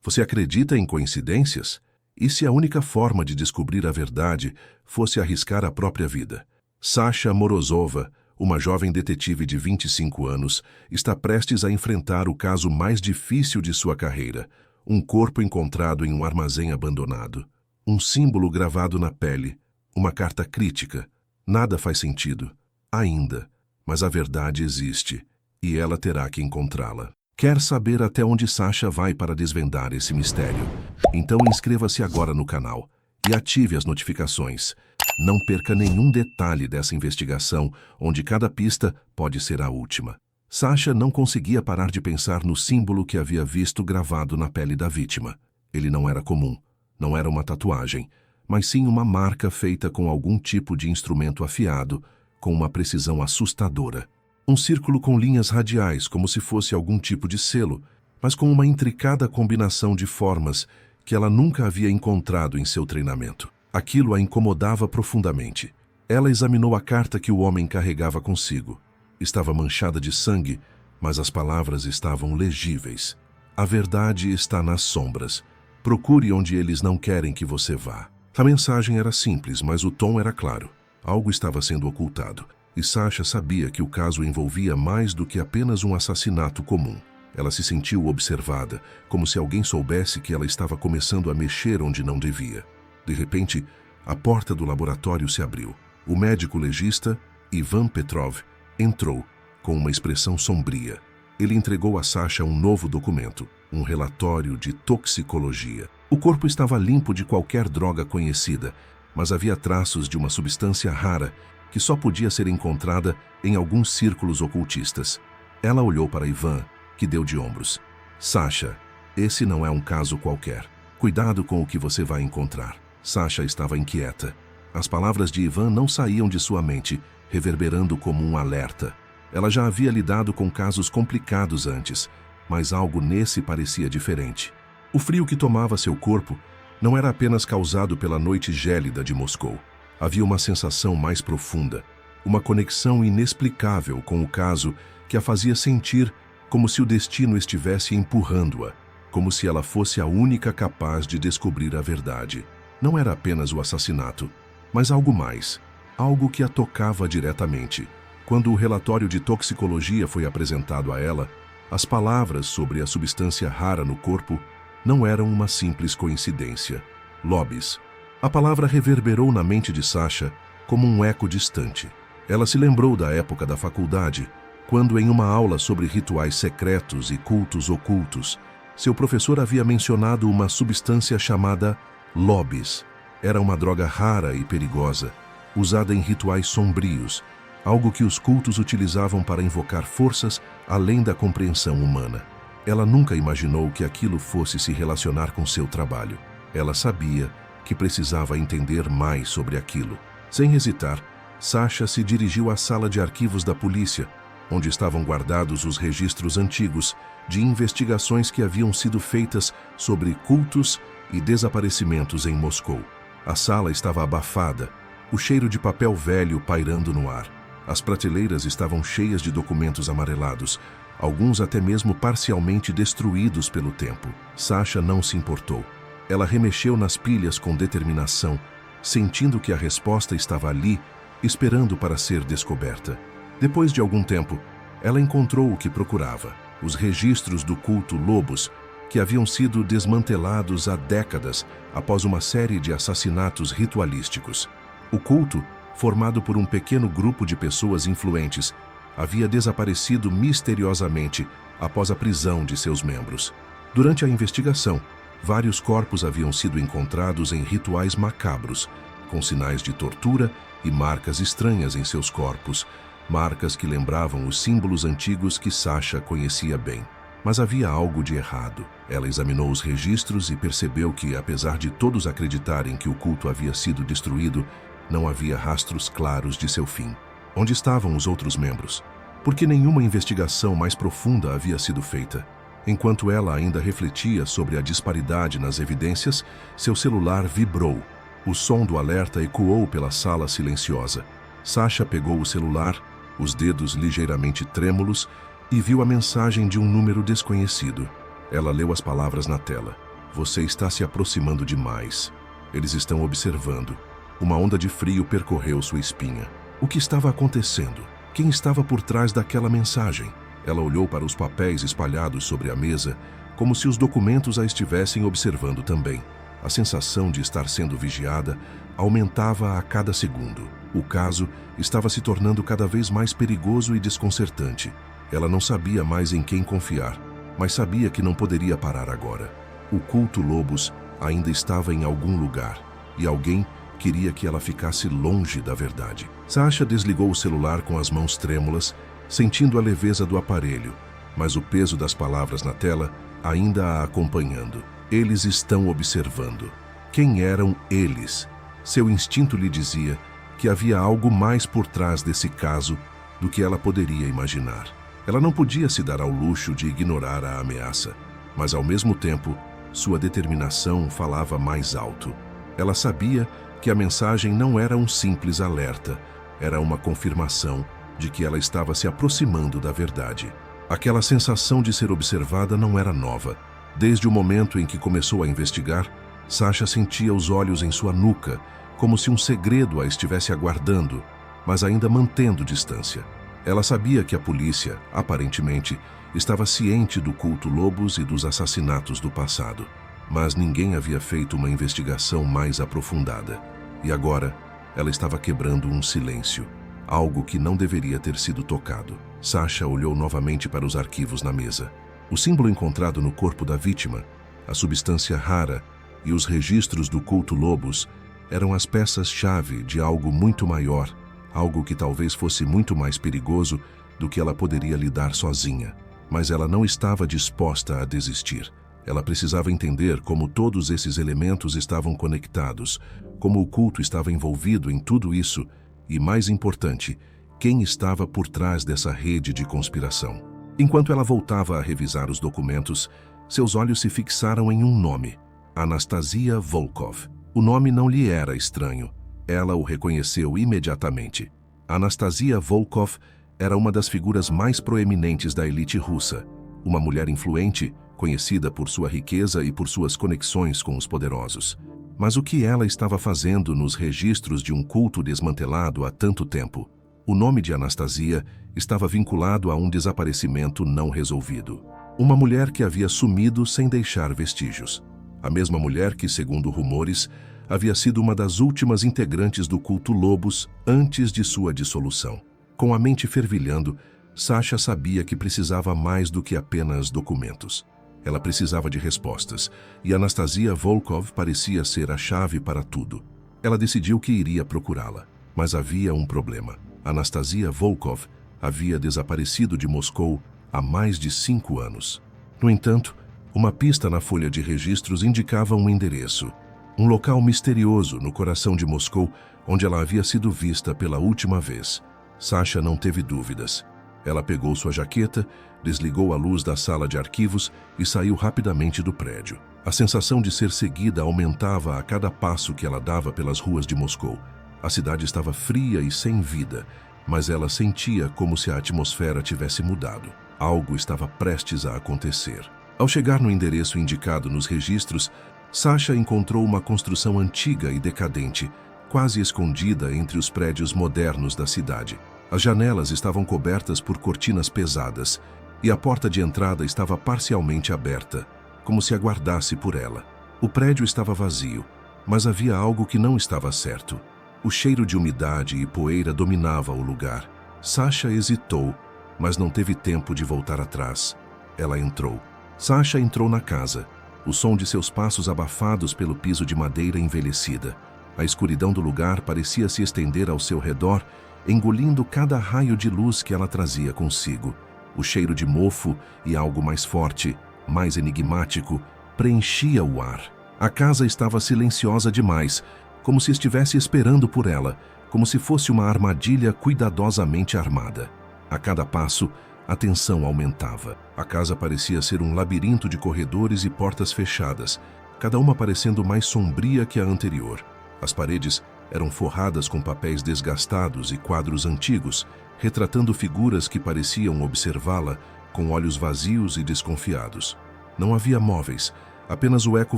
Você acredita em coincidências? E se a única forma de descobrir a verdade fosse arriscar a própria vida? Sasha Morozova, uma jovem detetive de 25 anos, está prestes a enfrentar o caso mais difícil de sua carreira: um corpo encontrado em um armazém abandonado. Um símbolo gravado na pele, uma carta crítica. Nada faz sentido, ainda, mas a verdade existe, e ela terá que encontrá-la. Quer saber até onde Sasha vai para desvendar esse mistério? Então inscreva-se agora no canal e ative as notificações. Não perca nenhum detalhe dessa investigação, onde cada pista pode ser a última. Sasha não conseguia parar de pensar no símbolo que havia visto gravado na pele da vítima. Ele não era comum, não era uma tatuagem, mas sim uma marca feita com algum tipo de instrumento afiado, com uma precisão assustadora. Um círculo com linhas radiais, como se fosse algum tipo de selo, mas com uma intricada combinação de formas que ela nunca havia encontrado em seu treinamento. Aquilo a incomodava profundamente. Ela examinou a carta que o homem carregava consigo. Estava manchada de sangue, mas as palavras estavam legíveis. A verdade está nas sombras. Procure onde eles não querem que você vá. A mensagem era simples, mas o tom era claro. Algo estava sendo ocultado. E Sasha sabia que o caso envolvia mais do que apenas um assassinato comum. Ela se sentiu observada, como se alguém soubesse que ela estava começando a mexer onde não devia. De repente, a porta do laboratório se abriu. O médico legista, Ivan Petrov, entrou, com uma expressão sombria. Ele entregou a Sasha um novo documento, um relatório de toxicologia. O corpo estava limpo de qualquer droga conhecida, mas havia traços de uma substância rara que só podia ser encontrada em alguns círculos ocultistas. Ela olhou para Ivan, que deu de ombros. Sasha, esse não é um caso qualquer. Cuidado com o que você vai encontrar. Sasha estava inquieta. As palavras de Ivan não saíam de sua mente, reverberando como um alerta. Ela já havia lidado com casos complicados antes, mas algo nesse parecia diferente. O frio que tomava seu corpo não era apenas causado pela noite gélida de Moscou. Havia uma sensação mais profunda, uma conexão inexplicável com o caso que a fazia sentir como se o destino estivesse empurrando-a, como se ela fosse a única capaz de descobrir a verdade. Não era apenas o assassinato, mas algo mais, algo que a tocava diretamente. Quando o relatório de toxicologia foi apresentado a ela, as palavras sobre a substância rara no corpo não eram uma simples coincidência. Lobbies. A palavra reverberou na mente de Sasha como um eco distante. Ela se lembrou da época da faculdade, quando em uma aula sobre rituais secretos e cultos ocultos, seu professor havia mencionado uma substância chamada lobbies. Era uma droga rara e perigosa, usada em rituais sombrios, algo que os cultos utilizavam para invocar forças além da compreensão humana. Ela nunca imaginou que aquilo fosse se relacionar com seu trabalho. Ela sabia que precisava entender mais sobre aquilo. Sem hesitar, Sasha se dirigiu à sala de arquivos da polícia, onde estavam guardados os registros antigos de investigações que haviam sido feitas sobre cultos e desaparecimentos em Moscou. A sala estava abafada, o cheiro de papel velho pairando no ar. As prateleiras estavam cheias de documentos amarelados, alguns até mesmo parcialmente destruídos pelo tempo. Sasha não se importou. Ela remexeu nas pilhas com determinação, sentindo que a resposta estava ali, esperando para ser descoberta. Depois de algum tempo, ela encontrou o que procurava: os registros do culto Lobos, que haviam sido desmantelados há décadas após uma série de assassinatos ritualísticos. O culto, formado por um pequeno grupo de pessoas influentes, havia desaparecido misteriosamente após a prisão de seus membros. Durante a investigação, vários corpos haviam sido encontrados em rituais macabros, com sinais de tortura e marcas estranhas em seus corpos, marcas que lembravam os símbolos antigos que Sasha conhecia bem. Mas havia algo de errado. Ela examinou os registros e percebeu que, apesar de todos acreditarem que o culto havia sido destruído, não havia rastros claros de seu fim. Onde estavam os outros membros? Por que nenhuma investigação mais profunda havia sido feita? Enquanto ela ainda refletia sobre a disparidade nas evidências, seu celular vibrou. O som do alerta ecoou pela sala silenciosa. Sasha pegou o celular, os dedos ligeiramente trêmulos, e viu a mensagem de um número desconhecido. Ela leu as palavras na tela. Você está se aproximando demais. Eles estão observando. Uma onda de frio percorreu sua espinha. O que estava acontecendo? Quem estava por trás daquela mensagem? Ela olhou para os papéis espalhados sobre a mesa, como se os documentos a estivessem observando também. A sensação de estar sendo vigiada aumentava a cada segundo. O caso estava se tornando cada vez mais perigoso e desconcertante. Ela não sabia mais em quem confiar, mas sabia que não poderia parar agora. O culto Lobos ainda estava em algum lugar, e alguém queria que ela ficasse longe da verdade. Sasha desligou o celular com as mãos trêmulas, sentindo a leveza do aparelho, mas o peso das palavras na tela ainda a acompanhando. Eles estão observando. Quem eram eles? Seu instinto lhe dizia que havia algo mais por trás desse caso do que ela poderia imaginar. Ela não podia se dar ao luxo de ignorar a ameaça, mas ao mesmo tempo, sua determinação falava mais alto. Ela sabia que a mensagem não era um simples alerta, era uma confirmação de que ela estava se aproximando da verdade. Aquela sensação de ser observada não era nova. Desde o momento em que começou a investigar, Sasha sentia os olhos em sua nuca, como se um segredo a estivesse aguardando, mas ainda mantendo distância. Ela sabia que a polícia, aparentemente, estava ciente do culto Lobos e dos assassinatos do passado, mas ninguém havia feito uma investigação mais aprofundada. E agora, ela estava quebrando um silêncio, algo que não deveria ter sido tocado. Sasha olhou novamente para os arquivos na mesa. O símbolo encontrado no corpo da vítima, a substância rara e os registros do culto Lobos eram as peças-chave de algo muito maior, algo que talvez fosse muito mais perigoso do que ela poderia lidar sozinha. Mas ela não estava disposta a desistir. Ela precisava entender como todos esses elementos estavam conectados, como o culto estava envolvido em tudo isso e, mais importante, quem estava por trás dessa rede de conspiração. Enquanto ela voltava a revisar os documentos, seus olhos se fixaram em um nome: Anastasia Volkov. O nome não lhe era estranho. Ela o reconheceu imediatamente. Anastasia Volkov era uma das figuras mais proeminentes da elite russa, uma mulher influente, conhecida por sua riqueza e por suas conexões com os poderosos. Mas o que ela estava fazendo nos registros de um culto desmantelado há tanto tempo? O nome de Anastasia estava vinculado a um desaparecimento não resolvido. Uma mulher que havia sumido sem deixar vestígios. A mesma mulher que, segundo rumores, havia sido uma das últimas integrantes do culto Lobos antes de sua dissolução. Com a mente fervilhando, Sasha sabia que precisava mais do que apenas documentos. Ela precisava de respostas, e Anastasia Volkov parecia ser a chave para tudo. Ela decidiu que iria procurá-la, mas havia um problema. Anastasia Volkov havia desaparecido de Moscou há mais de 5 anos. No entanto, uma pista na folha de registros indicava um endereço, um local misterioso no coração de Moscou, onde ela havia sido vista pela última vez. Sasha não teve dúvidas. Ela pegou sua jaqueta, desligou a luz da sala de arquivos e saiu rapidamente do prédio. A sensação de ser seguida aumentava a cada passo que ela dava pelas ruas de Moscou. A cidade estava fria e sem vida, mas ela sentia como se a atmosfera tivesse mudado. Algo estava prestes a acontecer. Ao chegar no endereço indicado nos registros, Sasha encontrou uma construção antiga e decadente, quase escondida entre os prédios modernos da cidade. As janelas estavam cobertas por cortinas pesadas e a porta de entrada estava parcialmente aberta, como se aguardasse por ela. O prédio estava vazio, mas havia algo que não estava certo. O cheiro de umidade e poeira dominava o lugar. Sasha hesitou, mas não teve tempo de voltar atrás. Ela entrou. Sasha entrou na casa, o som de seus passos abafados pelo piso de madeira envelhecida. A escuridão do lugar parecia se estender ao seu redor, engolindo cada raio de luz que ela trazia consigo. O cheiro de mofo e algo mais forte, mais enigmático, preenchia o ar. A casa estava silenciosa demais, como se estivesse esperando por ela, como se fosse uma armadilha cuidadosamente armada. A cada passo, a tensão aumentava. A casa parecia ser um labirinto de corredores e portas fechadas, cada uma parecendo mais sombria que a anterior. As paredes eram forradas com papéis desgastados e quadros antigos, retratando figuras que pareciam observá-la com olhos vazios e desconfiados. Não havia móveis, Apenas o eco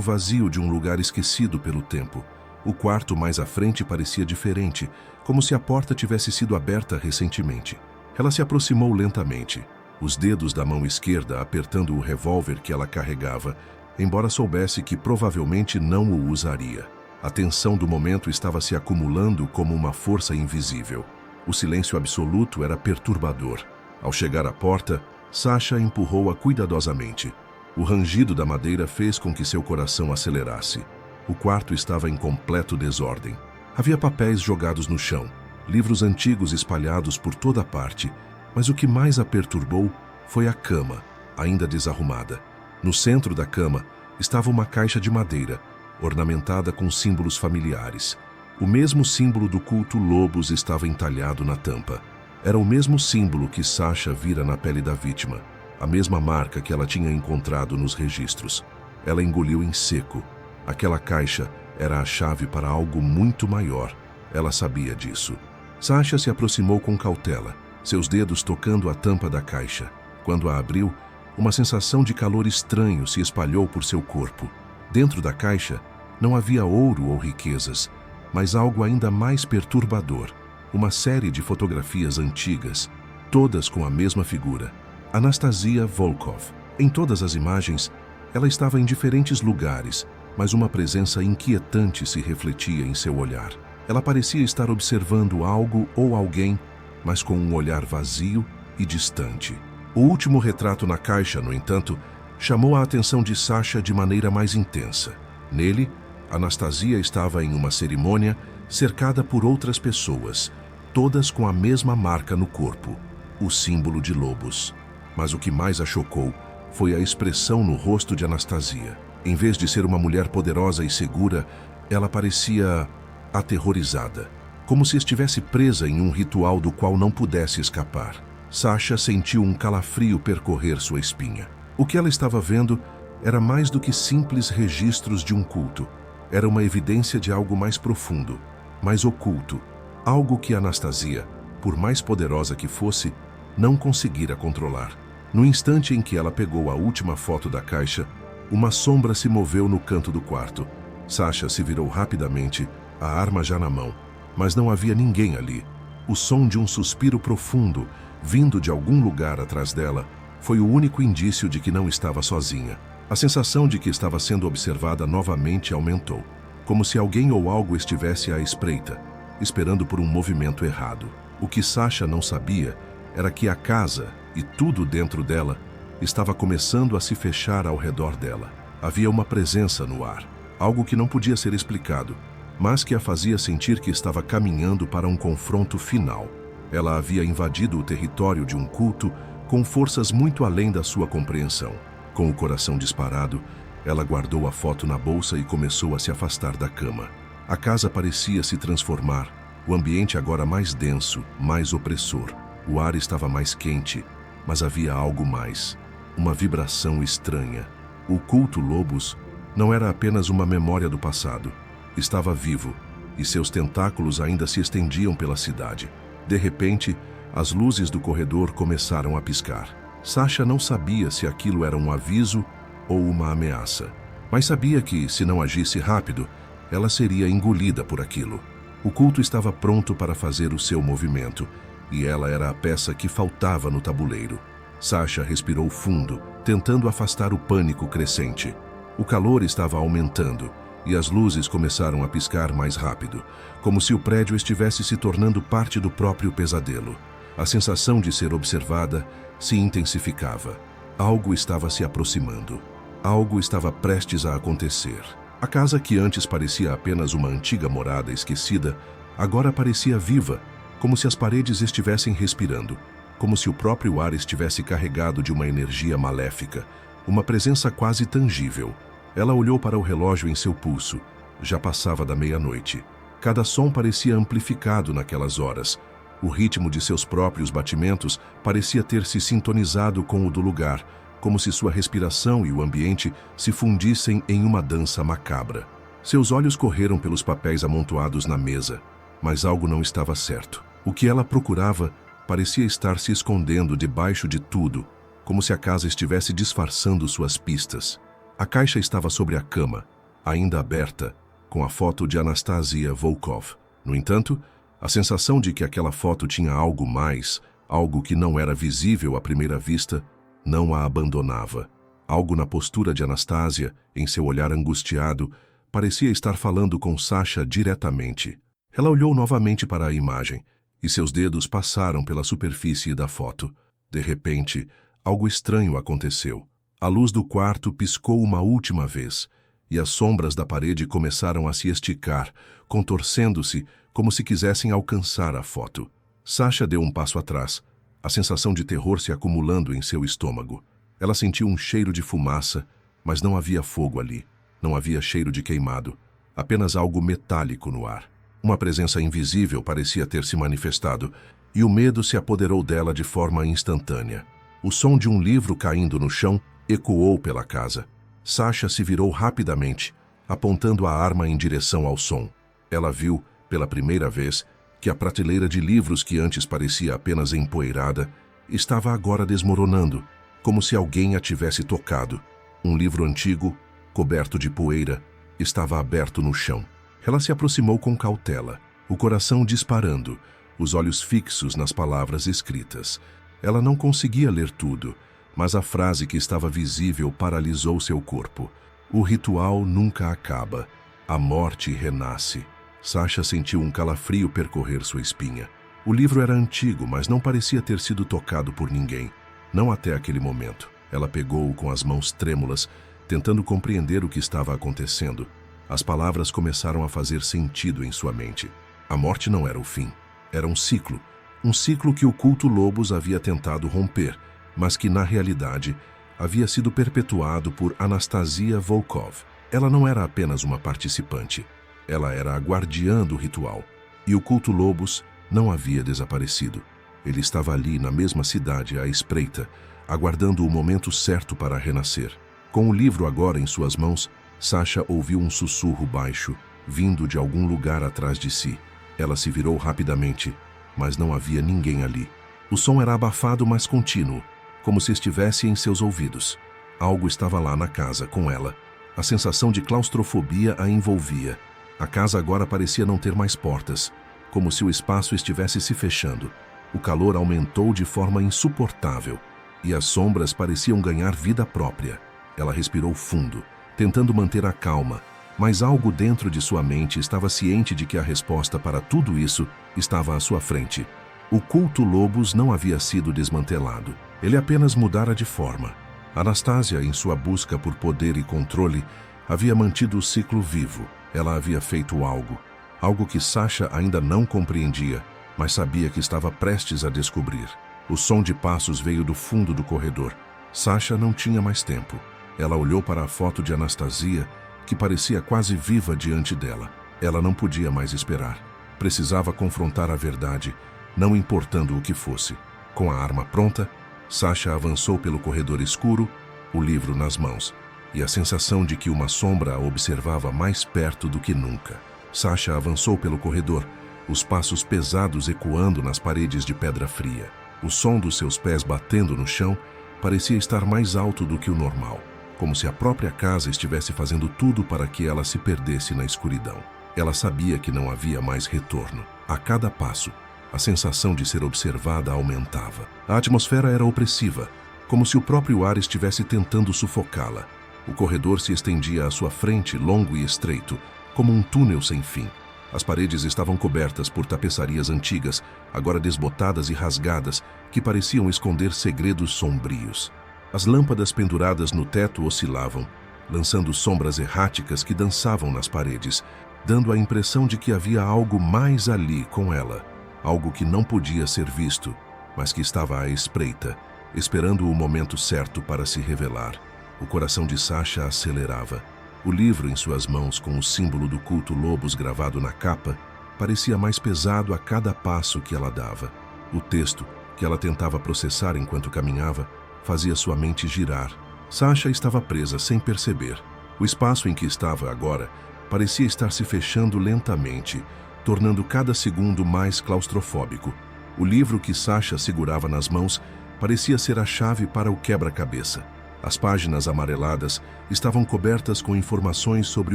vazio de um lugar esquecido pelo tempo. O quarto mais à frente parecia diferente, como se a porta tivesse sido aberta recentemente. Ela se aproximou lentamente, os dedos da mão esquerda apertando o revólver que ela carregava, embora soubesse que provavelmente não o usaria. A tensão do momento estava se acumulando como uma força invisível. O silêncio absoluto era perturbador. Ao chegar à porta, Sasha empurrou-a cuidadosamente. O rangido da madeira fez com que seu coração acelerasse. O quarto estava em completo desordem. Havia papéis jogados no chão, livros antigos espalhados por toda parte, mas o que mais a perturbou foi a cama, ainda desarrumada. No centro da cama estava uma caixa de madeira, ornamentada com símbolos familiares. O mesmo símbolo do culto Lobos estava entalhado na tampa. Era o mesmo símbolo que Sasha vira na pele da vítima, a mesma marca que ela tinha encontrado nos registros. Ela engoliu em seco. Aquela caixa era a chave para algo muito maior. Ela sabia disso. Sasha se aproximou com cautela, seus dedos tocando a tampa da caixa. Quando a abriu, uma sensação de calor estranho se espalhou por seu corpo. Dentro da caixa não havia ouro ou riquezas, mas algo ainda mais perturbador. Uma série de fotografias antigas, todas com a mesma figura. Anastasia Volkov. Em todas as imagens, ela estava em diferentes lugares, mas uma presença inquietante se refletia em seu olhar. Ela parecia estar observando algo ou alguém, mas com um olhar vazio e distante. O último retrato na caixa, no entanto, chamou a atenção de Sasha de maneira mais intensa. Nele, Anastasia estava em uma cerimônia cercada por outras pessoas, todas com a mesma marca no corpo, o símbolo de lobos. Mas o que mais a chocou foi a expressão no rosto de Anastasia. Em vez de ser uma mulher poderosa e segura, ela parecia aterrorizada, como se estivesse presa em um ritual do qual não pudesse escapar. Sasha sentiu um calafrio percorrer sua espinha. O que ela estava vendo era mais do que simples registros de um culto. Era uma evidência de algo mais profundo, mais oculto, algo que Anastasia, por mais poderosa que fosse, não conseguira controlar. No instante em que ela pegou a última foto da caixa, uma sombra se moveu no canto do quarto. Sasha se virou rapidamente, a arma já na mão, mas não havia ninguém ali. O som de um suspiro profundo, vindo de algum lugar atrás dela, foi o único indício de que não estava sozinha. A sensação de que estava sendo observada novamente aumentou, como se alguém ou algo estivesse à espreita, esperando por um movimento errado. O que Sasha não sabia era que a casa e tudo dentro dela estava começando a se fechar ao redor dela. Havia uma presença no ar, algo que não podia ser explicado, mas que a fazia sentir que estava caminhando para um confronto final. Ela havia invadido o território de um culto com forças muito além da sua compreensão. Com o coração disparado, ela guardou a foto na bolsa e começou a se afastar da cama. A casa parecia se transformar, o ambiente agora mais denso, mais opressor. O ar estava mais quente, mas havia algo mais, uma vibração estranha. O culto Lobos não era apenas uma memória do passado. Estava vivo, e seus tentáculos ainda se estendiam pela cidade. De repente, as luzes do corredor começaram a piscar. Sasha não sabia se aquilo era um aviso ou uma ameaça, mas sabia que, se não agisse rápido, ela seria engolida por aquilo. O culto estava pronto para fazer o seu movimento, e ela era a peça que faltava no tabuleiro. Sasha respirou fundo, tentando afastar o pânico crescente. O calor estava aumentando, e as luzes começaram a piscar mais rápido, como se o prédio estivesse se tornando parte do próprio pesadelo. A sensação de ser observada se intensificava. Algo estava se aproximando. Algo estava prestes a acontecer. A casa que antes parecia apenas uma antiga morada esquecida, agora parecia viva, como se as paredes estivessem respirando, como se o próprio ar estivesse carregado de uma energia maléfica, uma presença quase tangível. Ela olhou para o relógio em seu pulso. Já passava da meia-noite. Cada som parecia amplificado naquelas horas. O ritmo de seus próprios batimentos parecia ter se sintonizado com o do lugar, como se sua respiração e o ambiente se fundissem em uma dança macabra. Seus olhos correram pelos papéis amontoados na mesa, mas algo não estava certo. O que ela procurava parecia estar se escondendo debaixo de tudo, como se a casa estivesse disfarçando suas pistas. A caixa estava sobre a cama, ainda aberta, com a foto de Anastasia Volkov. No entanto, a sensação de que aquela foto tinha algo mais, algo que não era visível à primeira vista, não a abandonava. Algo na postura de Anastasia, em seu olhar angustiado, parecia estar falando com Sasha diretamente. Ela olhou novamente para a imagem, e seus dedos passaram pela superfície da foto. De repente, algo estranho aconteceu. A luz do quarto piscou uma última vez, e as sombras da parede começaram a se esticar, contorcendo-se como se quisessem alcançar a foto. Sasha deu um passo atrás, a sensação de terror se acumulando em seu estômago. Ela sentiu um cheiro de fumaça, mas não havia fogo ali. Não havia cheiro de queimado, apenas algo metálico no ar. Uma presença invisível parecia ter se manifestado, e o medo se apoderou dela de forma instantânea. O som de um livro caindo no chão ecoou pela casa. Sasha se virou rapidamente, apontando a arma em direção ao som. Ela viu, pela primeira vez, que a prateleira de livros que antes parecia apenas empoeirada estava agora desmoronando, como se alguém a tivesse tocado. Um livro antigo, coberto de poeira, estava aberto no chão. Ela se aproximou com cautela, o coração disparando, os olhos fixos nas palavras escritas. Ela não conseguia ler tudo, mas a frase que estava visível paralisou seu corpo. O ritual nunca acaba. A morte renasce. Sasha sentiu um calafrio percorrer sua espinha. O livro era antigo, mas não parecia ter sido tocado por ninguém. Não até aquele momento. Ela pegou-o com as mãos trêmulas, tentando compreender o que estava acontecendo. As palavras começaram a fazer sentido em sua mente. A morte não era o fim. Era um ciclo que o culto Lobos havia tentado romper, mas que, na realidade, havia sido perpetuado por Anastasia Volkov. Ela não era apenas uma participante. Ela era a guardiã do ritual. E o culto Lobos não havia desaparecido. Ele estava ali, na mesma cidade, à espreita, aguardando o momento certo para renascer. Com o livro agora em suas mãos, Sasha ouviu um sussurro baixo, vindo de algum lugar atrás de si. Ela se virou rapidamente, mas não havia ninguém ali. O som era abafado, mas contínuo, como se estivesse em seus ouvidos. Algo estava lá na casa, com ela. A sensação de claustrofobia a envolvia. A casa agora parecia não ter mais portas, como se o espaço estivesse se fechando. O calor aumentou de forma insuportável, e as sombras pareciam ganhar vida própria. Ela respirou fundo, tentando manter a calma, mas algo dentro de sua mente estava ciente de que a resposta para tudo isso estava à sua frente. O culto Lobos não havia sido desmantelado. Ele apenas mudara de forma. Anastasia, em sua busca por poder e controle, havia mantido o ciclo vivo. Ela havia feito algo que Sasha ainda não compreendia, mas sabia que estava prestes a descobrir. O som de passos veio do fundo do corredor. Sasha não tinha mais tempo. Ela olhou para a foto de Anastasia, que parecia quase viva diante dela. Ela não podia mais esperar. Precisava confrontar a verdade, não importando o que fosse. Com a arma pronta, Sasha avançou pelo corredor escuro, o livro nas mãos, e a sensação de que uma sombra a observava mais perto do que nunca. Sasha avançou pelo corredor, os passos pesados ecoando nas paredes de pedra fria. O som dos seus pés batendo no chão parecia estar mais alto do que o normal, como se a própria casa estivesse fazendo tudo para que ela se perdesse na escuridão. Ela sabia que não havia mais retorno. A cada passo, a sensação de ser observada aumentava. A atmosfera era opressiva, como se o próprio ar estivesse tentando sufocá-la. O corredor se estendia à sua frente, longo e estreito, como um túnel sem fim. As paredes estavam cobertas por tapeçarias antigas, agora desbotadas e rasgadas, que pareciam esconder segredos sombrios. As lâmpadas penduradas no teto oscilavam, lançando sombras erráticas que dançavam nas paredes, dando a impressão de que havia algo mais ali com ela, algo que não podia ser visto, mas que estava à espreita, esperando o momento certo para se revelar. O coração de Sasha acelerava. O livro em suas mãos, com o símbolo do culto Lobos gravado na capa, parecia mais pesado a cada passo que ela dava. O texto, que ela tentava processar enquanto caminhava, fazia sua mente girar. Sasha estava presa sem perceber. O espaço em que estava agora parecia estar se fechando lentamente, tornando cada segundo mais claustrofóbico. O livro que Sasha segurava nas mãos parecia ser a chave para o quebra-cabeça. As páginas amareladas estavam cobertas com informações sobre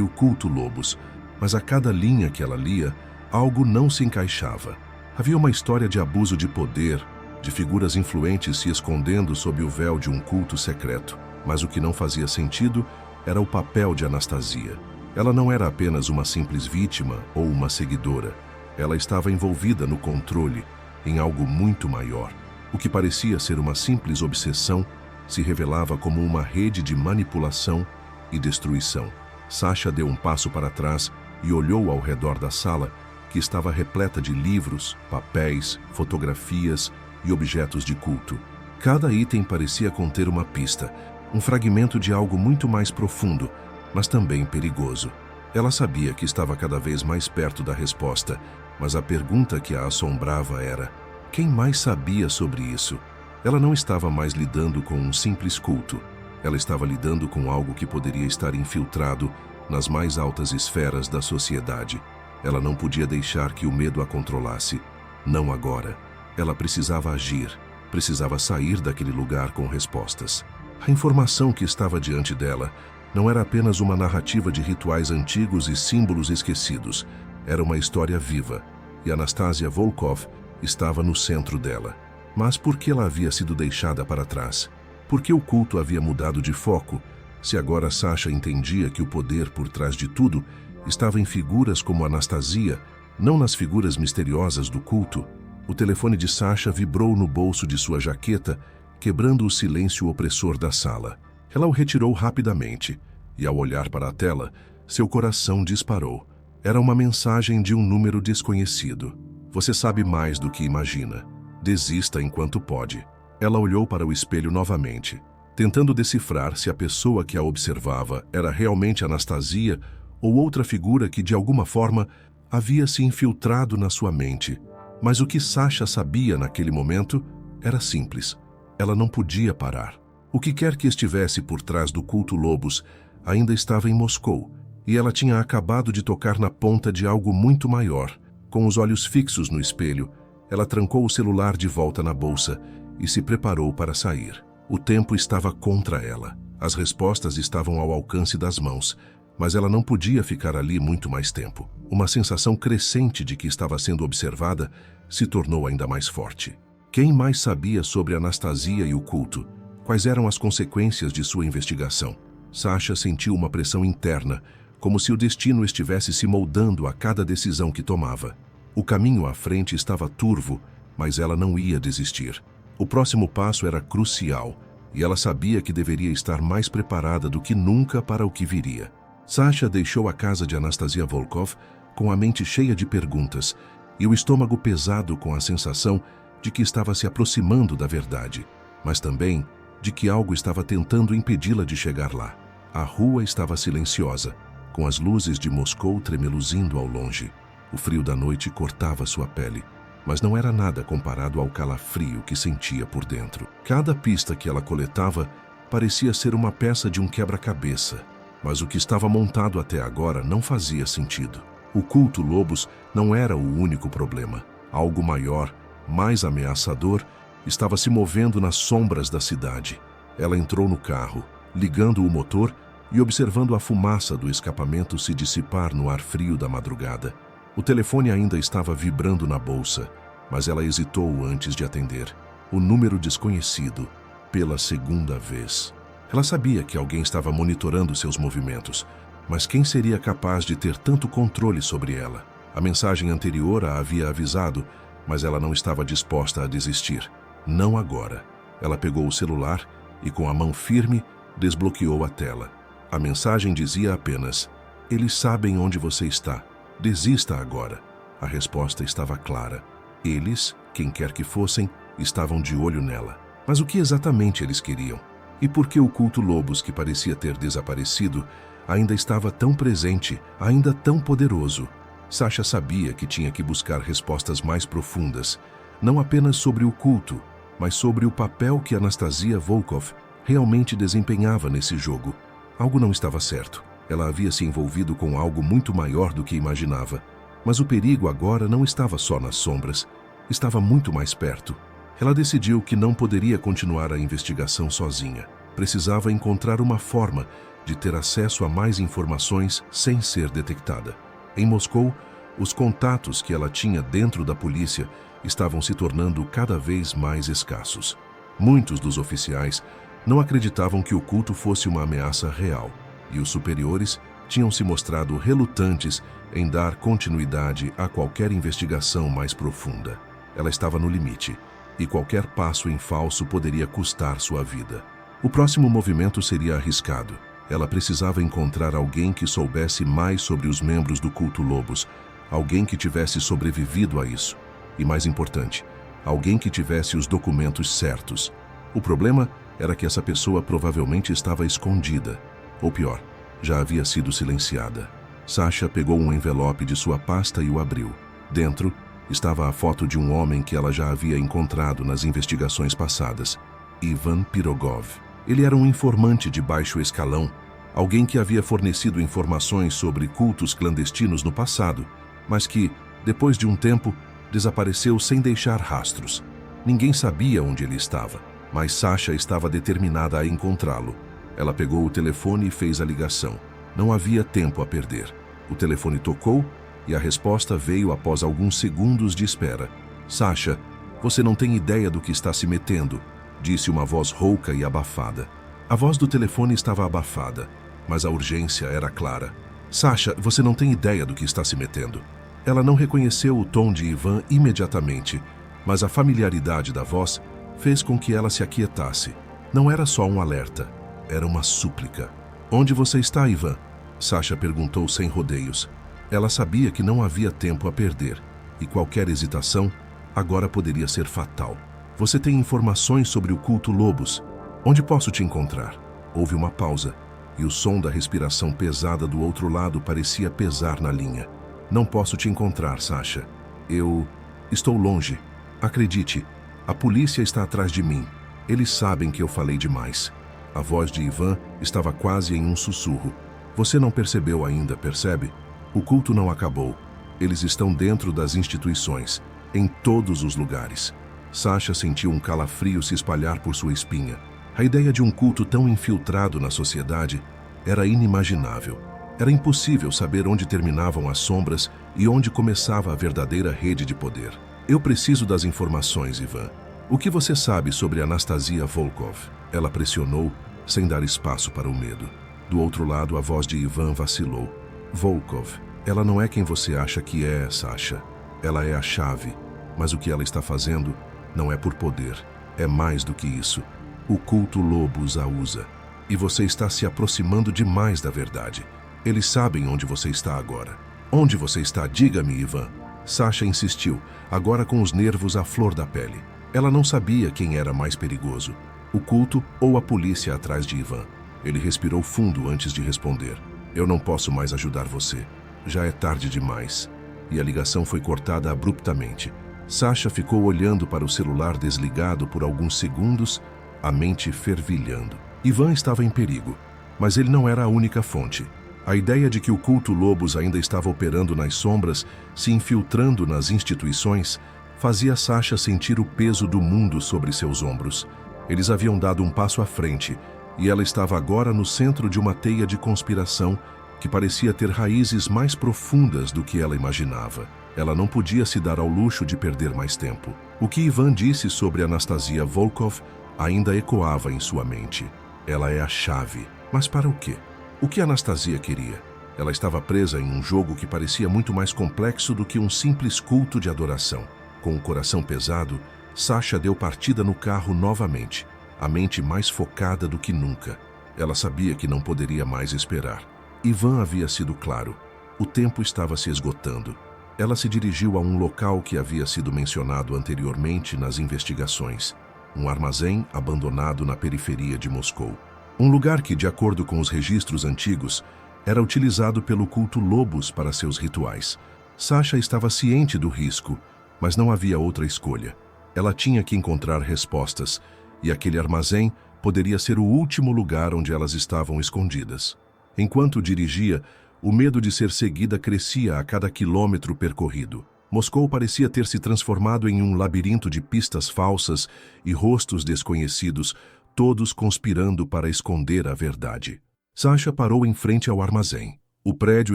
o culto Lobos, mas a cada linha que ela lia, algo não se encaixava. Havia uma história de abuso de poder, de figuras influentes se escondendo sob o véu de um culto secreto. Mas o que não fazia sentido era o papel de Anastasia. Ela não era apenas uma simples vítima ou uma seguidora. Ela estava envolvida no controle, em algo muito maior. O que parecia ser uma simples obsessão se revelava como uma rede de manipulação e destruição. Sasha deu um passo para trás e olhou ao redor da sala, que estava repleta de livros, papéis, fotografias e objetos de culto. Cada item parecia conter uma pista, um fragmento de algo muito mais profundo, mas também perigoso. Ela sabia que estava cada vez mais perto da resposta, mas a pergunta que a assombrava era: quem mais sabia sobre isso? Ela não estava mais lidando com um simples culto. Ela estava lidando com algo que poderia estar infiltrado nas mais altas esferas da sociedade. Ela não podia deixar que o medo a controlasse. Não agora. Ela precisava agir, precisava sair daquele lugar com respostas. A informação que estava diante dela não era apenas uma narrativa de rituais antigos e símbolos esquecidos. Era uma história viva, e Anastasia Volkov estava no centro dela. Mas por que ela havia sido deixada para trás? Por que o culto havia mudado de foco, se agora Sasha entendia que o poder por trás de tudo estava em figuras como Anastasia, não nas figuras misteriosas do culto? O telefone de Sasha vibrou no bolso de sua jaqueta, quebrando o silêncio opressor da sala. Ela o retirou rapidamente, e ao olhar para a tela, seu coração disparou. Era uma mensagem de um número desconhecido. Você sabe mais do que imagina. Desista enquanto pode. Ela olhou para o espelho novamente, tentando decifrar se a pessoa que a observava era realmente Anastasia ou outra figura que, de alguma forma, havia se infiltrado na sua mente. Mas o que Sasha sabia naquele momento era simples. Ela não podia parar. O que quer que estivesse por trás do culto Lobos ainda estava em Moscou, e ela tinha acabado de tocar na ponta de algo muito maior. Com os olhos fixos no espelho, ela trancou o celular de volta na bolsa e se preparou para sair. O tempo estava contra ela. As respostas estavam ao alcance das mãos, mas ela não podia ficar ali muito mais tempo. Uma sensação crescente de que estava sendo observada se tornou ainda mais forte. Quem mais sabia sobre Anastasia e o culto? Quais eram as consequências de sua investigação? Sasha sentiu uma pressão interna, como se o destino estivesse se moldando a cada decisão que tomava. O caminho à frente estava turvo, mas ela não ia desistir. O próximo passo era crucial, e ela sabia que deveria estar mais preparada do que nunca para o que viria. Sasha deixou a casa de Anastasia Volkov com a mente cheia de perguntas e o estômago pesado com a sensação de que estava se aproximando da verdade, mas também de que algo estava tentando impedi-la de chegar lá. A rua estava silenciosa, com as luzes de Moscou tremeluzindo ao longe. O frio da noite cortava sua pele, mas não era nada comparado ao calafrio que sentia por dentro. Cada pista que ela coletava parecia ser uma peça de um quebra-cabeça, mas o que estava montado até agora não fazia sentido. O culto Lobos não era o único problema. Algo maior, mais ameaçador, estava se movendo nas sombras da cidade. Ela entrou no carro, ligando o motor e observando a fumaça do escapamento se dissipar no ar frio da madrugada. O telefone ainda estava vibrando na bolsa, mas ela hesitou antes de atender. O número desconhecido, pela segunda vez. Ela sabia que alguém estava monitorando seus movimentos, mas quem seria capaz de ter tanto controle sobre ela? A mensagem anterior a havia avisado, mas ela não estava disposta a desistir. Não agora. Ela pegou o celular e, com a mão firme, desbloqueou a tela. A mensagem dizia apenas: "Eles sabem onde você está. Desista agora." A resposta estava clara. Eles, quem quer que fossem, estavam de olho nela. Mas o que exatamente eles queriam? E por que o culto Lobos, que parecia ter desaparecido, ainda estava tão presente, ainda tão poderoso? Sasha sabia que tinha que buscar respostas mais profundas, não apenas sobre o culto, mas sobre o papel que Anastasia Volkov realmente desempenhava nesse jogo. Algo não estava certo. Ela havia se envolvido com algo muito maior do que imaginava. Mas o perigo agora não estava só nas sombras, estava muito mais perto. Ela decidiu que não poderia continuar a investigação sozinha. Precisava encontrar uma forma de ter acesso a mais informações sem ser detectada. Em Moscou, os contatos que ela tinha dentro da polícia estavam se tornando cada vez mais escassos. Muitos dos oficiais não acreditavam que o culto fosse uma ameaça real, e os superiores tinham se mostrado relutantes em dar continuidade a qualquer investigação mais profunda. Ela estava no limite, e qualquer passo em falso poderia custar sua vida. O próximo movimento seria arriscado. Ela precisava encontrar alguém que soubesse mais sobre os membros do culto Lobos, alguém que tivesse sobrevivido a isso. E mais importante, alguém que tivesse os documentos certos. O problema era que essa pessoa provavelmente estava escondida. Ou pior, já havia sido silenciada. Sasha pegou um envelope de sua pasta e o abriu. Dentro estava a foto de um homem que ela já havia encontrado nas investigações passadas, Ivan Pirogov. Ele era um informante de baixo escalão, alguém que havia fornecido informações sobre cultos clandestinos no passado, mas que, depois de um tempo, desapareceu sem deixar rastros. Ninguém sabia onde ele estava, mas Sasha estava determinada a encontrá-lo. Ela pegou o telefone e fez a ligação. Não havia tempo a perder. O telefone tocou e a resposta veio após alguns segundos de espera. Sasha, você não tem ideia do que está se metendo, disse uma voz rouca e abafada. A voz do telefone estava abafada, mas a urgência era clara. Sasha, você não tem ideia do que está se metendo. Ela não reconheceu o tom de Ivan imediatamente, mas a familiaridade da voz fez com que ela se aquietasse. Não era só um alerta, era uma súplica. Onde você está, Ivan? Sasha perguntou sem rodeios. Ela sabia que não havia tempo a perder, e qualquer hesitação agora poderia ser fatal. Você tem informações sobre o culto Lobos? Onde posso te encontrar? Houve uma pausa, e o som da respiração pesada do outro lado parecia pesar na linha. Não posso te encontrar, Sasha. Eu estou longe. Acredite, a polícia está atrás de mim. Eles sabem que eu falei demais. A voz de Ivan estava quase em um sussurro. Você não percebeu ainda, percebe? O culto não acabou. Eles estão dentro das instituições, em todos os lugares. Sasha sentiu um calafrio se espalhar por sua espinha. A ideia de um culto tão infiltrado na sociedade era inimaginável. Era impossível saber onde terminavam as sombras e onde começava a verdadeira rede de poder. Eu preciso das informações, Ivan. O que você sabe sobre Anastasia Volkov? Ela pressionou, sem dar espaço para o medo. Do outro lado, a voz de Ivan vacilou. Volkov, ela não é quem você acha que é, Sasha. Ela é a chave, mas o que ela está fazendo não é por poder. É mais do que isso. O culto Lobos a usa. E você está se aproximando demais da verdade. Eles sabem onde você está agora. Onde você está? Diga-me, Ivan. Sasha insistiu, agora com os nervos à flor da pele. Ela não sabia quem era mais perigoso, o culto ou a polícia atrás de Ivan. Ele respirou fundo antes de responder. Eu não posso mais ajudar você. Já é tarde demais. E a ligação foi cortada abruptamente. Sasha ficou olhando para o celular desligado por alguns segundos, a mente fervilhando. Ivan estava em perigo, mas ele não era a única fonte. A ideia de que o culto Lobos ainda estava operando nas sombras, se infiltrando nas instituições, fazia Sasha sentir o peso do mundo sobre seus ombros. Eles haviam dado um passo à frente, e ela estava agora no centro de uma teia de conspiração que parecia ter raízes mais profundas do que ela imaginava. Ela não podia se dar ao luxo de perder mais tempo. O que Ivan disse sobre Anastasia Volkov ainda ecoava em sua mente. Ela é a chave. Mas para o quê? O que Anastasia queria? Ela estava presa em um jogo que parecia muito mais complexo do que um simples culto de adoração. Com o coração pesado, Sasha deu partida no carro novamente, a mente mais focada do que nunca. Ela sabia que não poderia mais esperar. Ivan havia sido claro. O tempo estava se esgotando. Ela se dirigiu a um local que havia sido mencionado anteriormente nas investigações. Um armazém abandonado na periferia de Moscou. Um lugar que, de acordo com os registros antigos, era utilizado pelo culto Lobos para seus rituais. Sasha estava ciente do risco, mas não havia outra escolha. Ela tinha que encontrar respostas, e aquele armazém poderia ser o último lugar onde elas estavam escondidas. Enquanto dirigia, o medo de ser seguida crescia a cada quilômetro percorrido. Moscou parecia ter se transformado em um labirinto de pistas falsas e rostos desconhecidos, todos conspirando para esconder a verdade. Sasha parou em frente ao armazém. O prédio